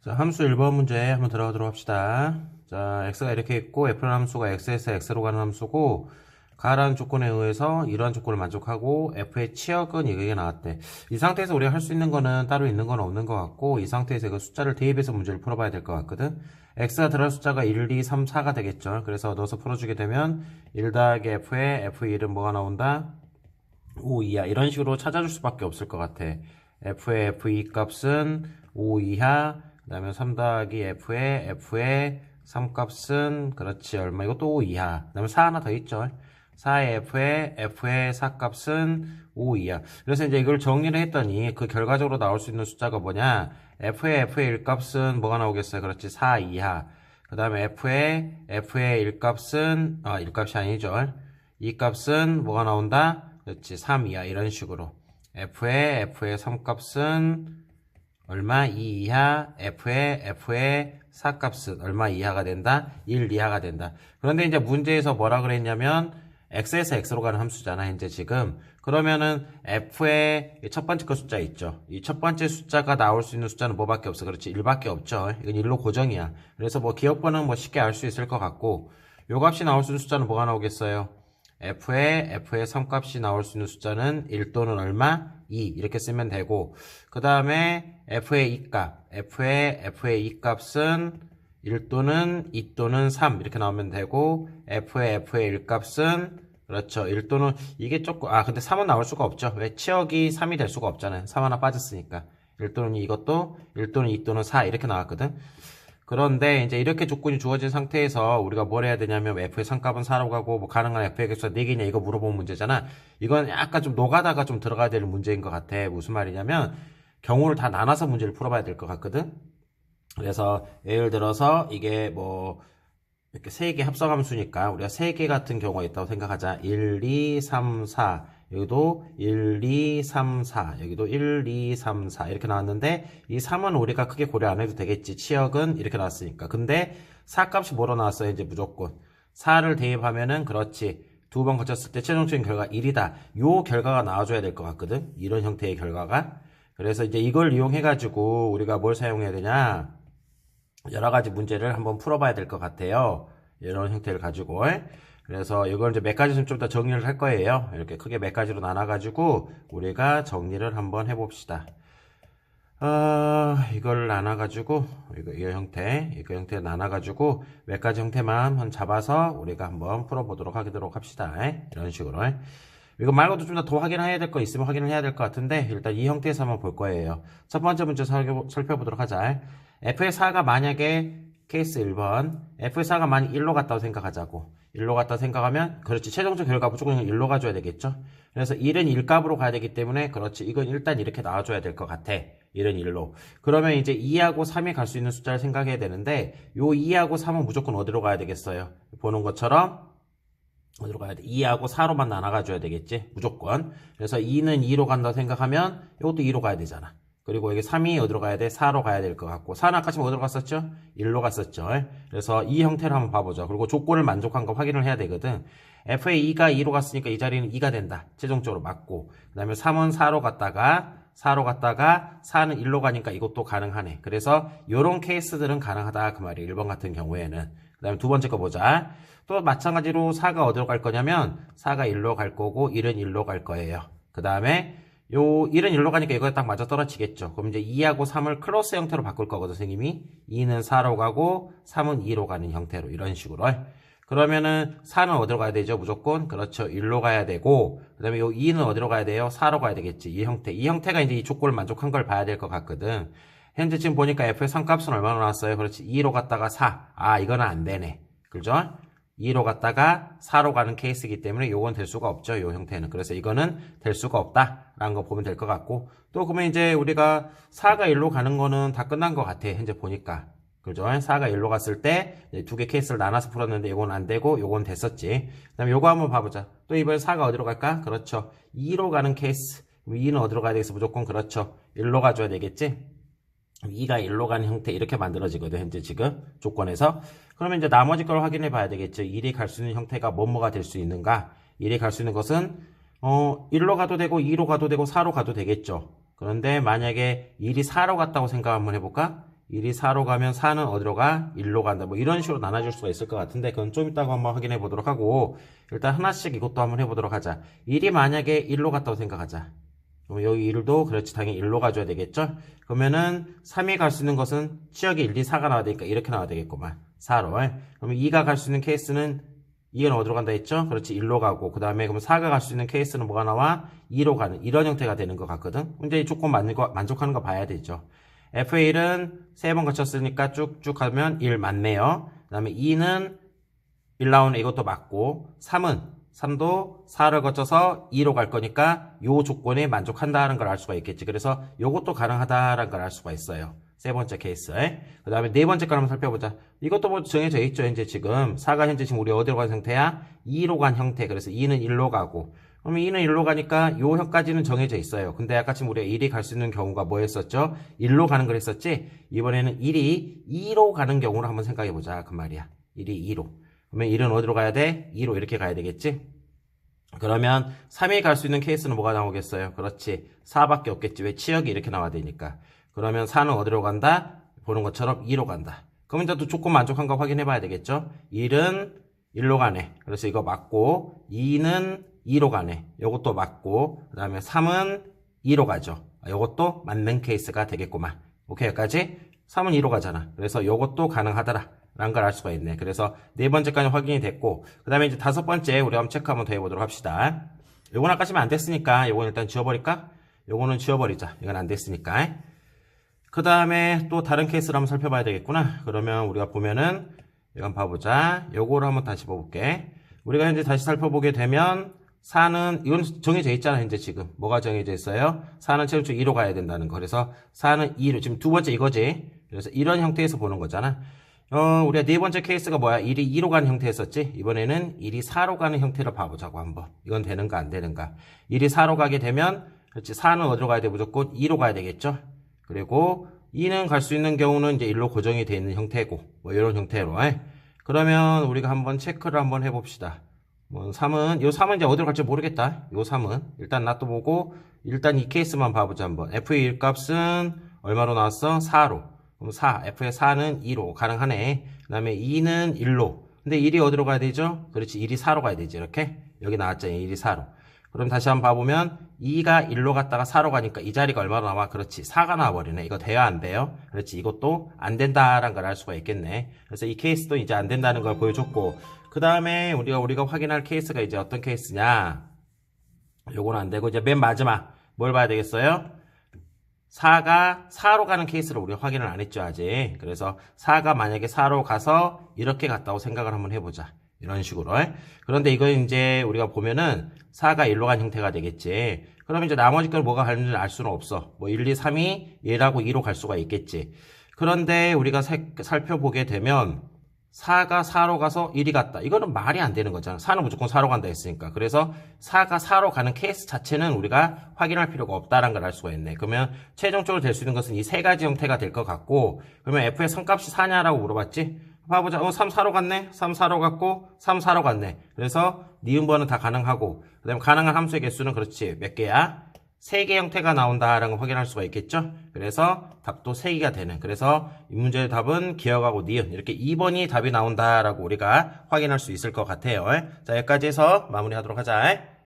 자, 함수 1번 문제 한번 들어가도록 합시다. 자, x가 이렇게 있고 f라는 함수가 x에서 x로 가는 함수고 가라는 조건에 의해서 이러한 조건을 만족하고 f의 치역은 이게 나왔대. 이 상태에서 우리가 할 수 있는 거는 따로 있는 건 없는 것 같고 이 상태에서 그 숫자를 대입해서 문제를 풀어봐야 될 것 같거든. x가 들어갈 숫자가 1, 2, 3, 4가 되겠죠. 그래서 넣어서 풀어주게 되면 1 더하기 f에 f의 1은 뭐가 나온다? 5 이하 이런 식으로 찾아줄 수밖에 없을 것 같아. f의 f2 값은 5 이하, 그 다음에 3 더하기 f의 3 값은 그렇지 얼마, 이것도 5 이하, 그 다음에 4 하나 더 있죠. 4의 f의 4 값은 5 이하. 그래서 이제 이걸 정리를 했더니 그 결과적으로 나올 수 있는 숫자가 뭐냐, f의 1 값은 뭐가 나오겠어요? 그렇지, 4 이하. 그 다음에 f의 1 값은 1 값이 아니죠. 2 값은 뭐가 나온다? 그렇지, 3 이하. 이런 식으로 f의 3 값은 얼마? 2 이하. f의 4 값은 얼마 이하가 된다? 1 이하가 된다. 그런데 이제 문제에서 뭐라 그랬냐면 x에서 x로 가는 함수잖아 현재 지금. 그러면은 f의 첫 번째 그 숫자 있죠, 이 첫 번째 숫자가 나올 수 있는 숫자는 뭐밖에 없어? 그렇지, 1밖에 없죠. 이건 1로 고정이야. 그래서 뭐 기억번은 뭐 쉽게 알 수 있을 것 같고, 요 값이 나올 수 있는 숫자는 뭐가 나오겠어요? f의 3 값이 나올 수 있는 숫자는 1 또는 얼마? 2 이렇게 쓰면 되고, 그 다음에 f의 2 값, f의 2 값은 1 또는 2 또는 3 이렇게 나오면 되고, f의 1 값은 그렇죠, 1 또는, 이게 조금 근데 3은 나올 수가 없죠. 왜? 치역이 3이 될 수가 없잖아요. 3 하나 빠졌으니까. 1 또는 2, 이것도 1 또는 2 또는 4 이렇게 나왔거든. 그런데 이제 이렇게 조건이 주어진 상태에서 우리가 뭘 해야 되냐면 f의 상값은 4로 가고 뭐 가능한 f의 객수가 4개냐 이거 물어보는 문제잖아. 이건 약간 좀 노가다가 좀 들어가야 되는 문제인 것 같아. 무슨 말이냐면 경우를 다 나눠서 문제를 풀어봐야 될 것 같거든. 그래서 예를 들어서 이게 뭐 이렇게 3개 합성함수니까 우리가 3개 같은 경우가 있다고 생각하자. 1, 2, 3, 4 여기도 1, 2, 3, 4 여기도 1, 2, 3, 4 이렇게 나왔는데 이 3은 우리가 크게 고려 안 해도 되겠지. 치역은 이렇게 나왔으니까. 근데 4 값이 뭐로 나왔어요? 이제 무조건 4를 대입하면은 그렇지, 두 번 거쳤을 때 최종적인 결과 1이다. 요 결과가 나와줘야 될 것 같거든, 이런 형태의 결과가. 그래서 이제 이걸 이용해 가지고 우리가 뭘 사용해야 되냐, 여러 가지 문제를 한번 풀어봐야 될 것 같아요. 이런 형태를 가지고. 그래서 이걸 이제 몇 가지는 좀 더 정리를 할 거예요. 이렇게 크게 몇 가지로 나눠가지고 우리가 정리를 한번 해봅시다. 이걸 나눠가지고, 이 형태 나눠가지고 몇 가지 형태만 한번 잡아서 우리가 한번 풀어보도록 하도록 합시다. 이런 식으로. 이거 말고도 좀 더 확인해야 될 거 있으면 확인을 해야 될 것 같은데, 일단 이 형태에서 한번 볼 거예요. 첫 번째 문제 살펴보도록 하자. f의 4가 만약에 케이스 1번, f의 4가 만약 1로 갔다고 생각하자고. 1로 갔다고 생각하면, 그렇지, 최종적 결과 무조건 1로 가줘야 되겠죠. 그래서 1은 1값으로 가야 되기 때문에, 그렇지, 이건 일단 이렇게 나와줘야 될 것 같아. 1은 1로. 그러면 이제 2하고 3이 갈 수 있는 숫자를 생각해야 되는데, 요 2하고 3은 무조건 어디로 가야 되겠어요? 보는 것처럼 어디로 가야 돼? 2하고 4로만 나눠가줘야 되겠지, 무조건. 그래서 2는 2로 간다고 생각하면 이것도 2로 가야 되잖아. 그리고 이게 3이 어디로 가야 돼? 4로 가야 될 것 같고, 4는 아까 지금 어디로 갔었죠? 1로 갔었죠. 그래서 이 형태를 한번 봐보죠. 그리고 조건을 만족한 거 확인을 해야 되거든. f의 2가 2로 갔으니까 이 자리는 2가 된다, 최종적으로 맞고. 그 다음에 3은 4로 갔다가 4는 1로 가니까 이것도 가능하네. 그래서 요런 케이스들은 가능하다 그 말이에요, 1번 같은 경우에는. 그 다음에 두 번째 거 보자. 또 마찬가지로 4가 어디로 갈 거냐면 4가 1로 갈 거고 1은 1로 갈 거예요. 그 다음에 요 1은 1로 가니까 이거 딱 맞아 떨어지겠죠. 그럼 이제 2하고 3을 크로스 형태로 바꿀 거거든 선생님이. 2는 4로 가고 3은 2로 가는 형태로, 이런 식으로. 그러면은 4는 어디로 가야 되죠? 무조건 그렇죠, 1로 가야 되고, 그 다음에 요 2는 어디로 가야 돼요? 4로 가야 되겠지. 이 형태가 이제 이 조건을 만족한 걸 봐야 될 것 같거든. 현재 지금 보니까 f의 3값은 얼마나 나왔어요? 그렇지, 2로 갔다가 4. 이거는 안 되네. 그죠? 2로 갔다가 4로 가는 케이스이기 때문에 요건 될 수가 없죠, 요 형태는. 그래서 이거는 될 수가 없다라는 거 보면 될 것 같고, 또 그러면 이제 우리가 4가 1로 가는 거는 다 끝난 것 같아, 현재 보니까. 그죠? 4가 1로 갔을 때 두 개 케이스를 나눠서 풀었는데 요건 안 되고 요건 됐었지. 그 다음에 요거 한번 봐보자. 또 이번에 4가 어디로 갈까? 그렇죠, 2로 가는 케이스. 2는 어디로 가야 되겠어? 무조건 그렇죠, 1로 가줘야 되겠지. 2가 1로 가는 형태 이렇게 만들어지거든, 현재 지금 조건에서. 그러면 이제 나머지 걸 확인해 봐야 되겠죠. 1이 갈 수 있는 형태가 뭐뭐가 될 수 있는가. 1이 갈 수 있는 것은 1로 가도 되고 2로 가도 되고 4로 가도 되겠죠. 그런데 만약에 1이 4로 갔다고 생각 한번 해볼까? 1이 4로 가면 4는 어디로 가? 1로 간다. 뭐 이런 식으로 나눠줄 수가 있을 것 같은데 그건 좀 이따가 한번 확인해 보도록 하고 일단 하나씩 이것도 한번 해보도록 하자. 1이 만약에 1로 갔다고 생각하자. 그럼 여기 1도 그렇지 당연히 1로 가줘야 되겠죠? 그러면은 3이 갈 수 있는 것은 치역이 1, 2, 4가 나와야 되니까 이렇게 나와야 되겠구만. 4로. 그러면 2가 갈 수 있는 케이스는 2는 어디로 간다 했죠? 그렇지 1로 가고 그 다음에 그럼 4가 갈 수 있는 케이스는 뭐가 나와? 2로 가는 이런 형태가 되는 것 같거든. 근데 조금 만족하는 거 봐야 되죠. FA1은 3번 거쳤으니까 쭉쭉 가면 1 맞네요. 그 다음에 2는 1 나오는 이것도 맞고 3도 4를 거쳐서 2로 갈 거니까 요 조건에 만족한다는 걸 알 수가 있겠지. 그래서 요것도 가능하다는 걸 알 수가 있어요. 세 번째 케이스. 그 다음에 네 번째 거 한번 살펴보자. 이것도 뭐 정해져 있죠. 현재 지금 4가 현재 지금 우리 어디로 간 상태야? 2로 간 형태. 그래서 2는 1로 가고 그러면 2는 1로 가니까 요 형까지는 정해져 있어요. 근데 아까 지금 우리가 1이 갈 수 있는 경우가 뭐였었죠? 1로 가는 걸 했었지? 이번에는 1이 2로 가는 경우를 한번 생각해 보자. 그 말이야. 1이 2로. 그러면 1은 어디로 가야 돼? 2로 이렇게 가야 되겠지? 그러면 3이 갈 수 있는 케이스는 뭐가 나오겠어요? 그렇지. 4밖에 없겠지. 왜 치역이 이렇게 나와야 되니까. 그러면 4는 어디로 간다? 보는 것처럼 2로 간다. 그럼 이제 또 조건 만족한 거 확인해 봐야 되겠죠? 1은 1로 가네. 그래서 이거 맞고 2는 2로 가네. 요것도 맞고 그 다음에 3은 2로 가죠. 요것도 맞는 케이스가 되겠구만. 오케이 여기까지? 3은 2로 가잖아. 그래서 요것도 가능하더라 라는 걸 알 수가 있네. 그래서 네 번째까지 확인이 됐고 그 다음에 이제 다섯 번째 우리 한번 체크 한번 더 해보도록 합시다. 요건 아까 지금 안 됐으니까 요건 일단 지워버릴까? 요거는 지워버리자. 이건 안 됐으니까. 그 다음에 또 다른 케이스를 한번 살펴봐야 되겠구나. 그러면 우리가 보면은 이건 봐보자. 요거를 한번 다시 봐볼게. 우리가 현재 다시 살펴보게 되면 4는 이건 정해져 있잖아. 현재 지금 뭐가 정해져 있어요? 4는 최종적 2로 가야 된다는 거. 그래서 4는 2로 지금 두 번째 이거지. 그래서 이런 형태에서 보는 거잖아. 우리가 네 번째 케이스가 뭐야? 1이 2로 가는 형태였었지? 이번에는 1이 4로 가는 형태를 봐보자고 한번. 이건 되는가 안 되는가? 1이 4로 가게 되면 그렇지 4는 어디로 가야 돼? 무조건 2로 가야 되겠죠? 그리고 2는 갈 수 있는 경우는 이제 1로 고정이 되어 있는 형태고 뭐 이런 형태로. 그러면 우리가 한번 체크를 한번 해봅시다. 뭐 3은 요 3은 이제 어디로 갈지 모르겠다. 요 3은 일단 놔둬보고 일단 이 케이스만 봐보자 한번. F의 1 값은 얼마로 나왔어? 4로. 그럼 4, F의 4는 2로 가능하네. 그 다음에 2는 1로. 근데 1이 어디로 가야 되죠? 그렇지 1이 4로 가야 되지 이렇게. 여기 나왔잖아 1이 4로. 그럼 다시 한번 봐보면 2가 1로 갔다가 4로 가니까 이 자리가 얼마로 나와? 그렇지 4가 나와버리네. 이거 돼요 안 돼요? 그렇지 이것도 안 된다라는 걸 알 수가 있겠네. 그래서 이 케이스도 이제 안 된다는 걸 보여줬고 그 다음에 우리가 확인할 케이스가 이제 어떤 케이스냐. 요거는 안 되고 이제 맨 마지막 뭘 봐야 되겠어요? 4가 4로 가는 케이스를 우리가 확인을 안 했죠 아직. 그래서 4가 만약에 4로 가서 이렇게 갔다고 생각을 한번 해보자. 이런 식으로. 그런데 이건 이제 우리가 보면은 4가 1로 간 형태가 되겠지. 그러면 이제 나머지 걸 뭐가 가는지 알 수는 없어. 뭐 1, 2, 3이 1하고 2로 갈 수가 있겠지. 그런데 우리가 살펴보게 되면 4가 4로 가서 1이 갔다. 이거는 말이 안 되는 거잖아. 4는 무조건 4로 간다 했으니까. 그래서 4가 4로 가는 케이스 자체는 우리가 확인할 필요가 없다는 걸 알 수가 있네. 그러면 최종적으로 될 수 있는 것은 이 세 가지 형태가 될 것 같고 그러면 F의 성값이 4냐라고 물어봤지? 봐보자. 3, 4로 갔네? 3, 4로 갔고 3, 4로 갔네. 그래서 니은번은 다 가능하고 그 다음에 가능한 함수의 개수는 그렇지. 몇 개야? 3개 형태가 나온다라는 걸 확인할 수가 있겠죠? 그래서 답도 3개가 되는. 그래서 이 문제의 답은 기억하고 니은 이렇게 2번이 답이 나온다라고 우리가 확인할 수 있을 것 같아요. 자 여기까지 해서 마무리하도록 하자.